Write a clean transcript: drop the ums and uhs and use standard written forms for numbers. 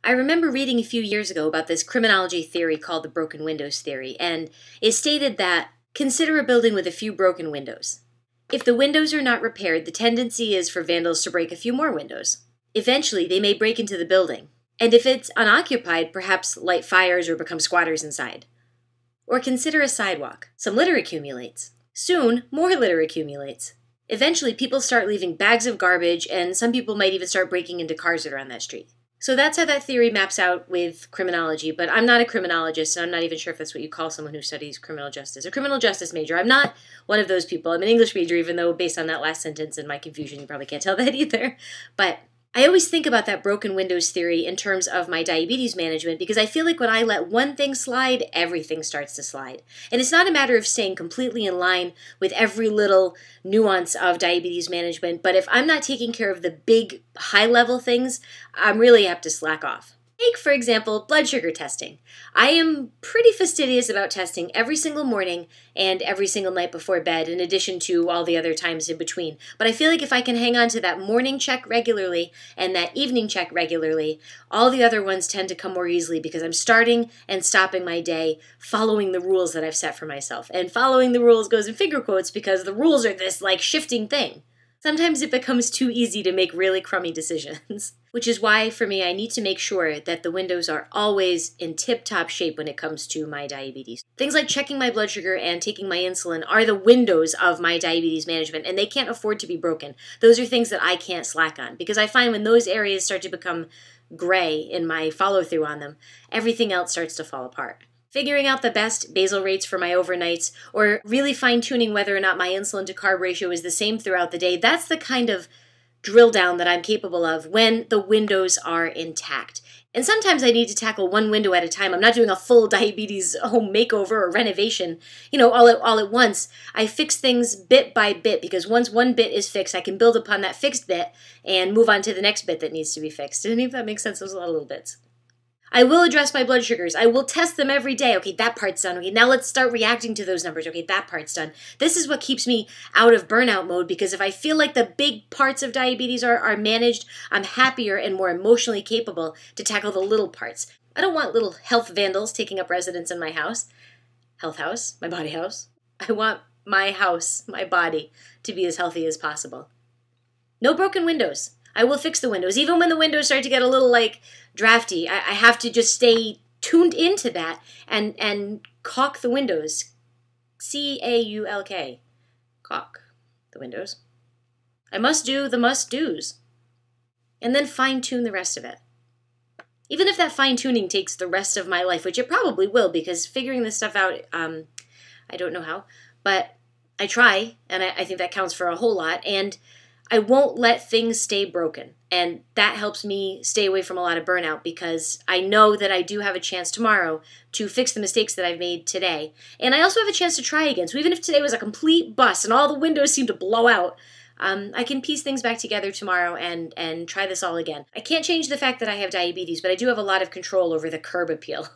I remember reading a few years ago about this criminology theory called the broken windows theory, and it stated that consider a building with a few broken windows. If the windows are not repaired, the tendency is for vandals to break a few more windows. Eventually, they may break into the building, and if it's unoccupied, perhaps light fires or become squatters inside. Or consider a sidewalk. Some litter accumulates. Soon, more litter accumulates. Eventually, people start leaving bags of garbage, and some people might even start breaking into cars that are on that street. So that's how that theory maps out with criminology, but I'm not a criminologist, and I'm not even sure if that's what you call someone who studies criminal justice. A criminal justice major. I'm not one of those people. I'm an English major, even though based on that last sentence and my confusion, you probably can't tell that either. But I always think about that broken windows theory in terms of my diabetes management because I feel like when I let one thing slide, everything starts to slide. And it's not a matter of staying completely in line with every little nuance of diabetes management, but if I'm not taking care of the big high-level things, I'm really apt to slack off. Take, for example, blood sugar testing. I am pretty fastidious about testing every single morning and every single night before bed, in addition to all the other times in between. But I feel like if I can hang on to that morning check regularly and that evening check regularly, all the other ones tend to come more easily because I'm starting and stopping my day following the rules that I've set for myself. And following the rules goes in finger quotes because the rules are this, like, shifting thing. Sometimes it becomes too easy to make really crummy decisions, which is why, for me, I need to make sure that the windows are always in tip-top shape when it comes to my diabetes. Things like checking my blood sugar and taking my insulin are the windows of my diabetes management, and they can't afford to be broken. Those are things that I can't slack on, because I find when those areas start to become gray in my follow-through on them, everything else starts to fall apart. Figuring out the best basal rates for my overnights, or really fine-tuning whether or not my insulin to carb ratio is the same throughout the day, that's the kind of drill down that I'm capable of when the windows are intact. And sometimes I need to tackle one window at a time. I'm not doing a full diabetes home makeover or renovation, all at once. I fix things bit by bit because once one bit is fixed, I can build upon that fixed bit and move on to the next bit that needs to be fixed. Didn't if that makes sense? Those are a lot of little bits. I will address my blood sugars. I will test them every day. Okay, that part's done. Okay, now let's start reacting to those numbers. Okay, that part's done. This is what keeps me out of burnout mode because if I feel like the big parts of diabetes are managed, I'm happier and more emotionally capable to tackle the little parts. I don't want little health vandals taking up residence in my house. Health house, my body house. I want my house, my body, to be as healthy as possible. No broken windows. I will fix the windows. Even when the windows start to get a little, drafty, I have to just stay tuned into that and caulk the windows. C-A-U-L-K. Caulk the windows. I must do the must-dos. And then fine-tune the rest of it. Even if that fine-tuning takes the rest of my life, which it probably will, because figuring this stuff out, I don't know how, but I try, and I think that counts for a whole lot, and I won't let things stay broken, and that helps me stay away from a lot of burnout because I know that I do have a chance tomorrow to fix the mistakes that I've made today, and I also have a chance to try again. So even if today was a complete bust and all the windows seem to blow out, I can piece things back together tomorrow and try this all again. I can't change the fact that I have diabetes, but I do have a lot of control over the curb appeal.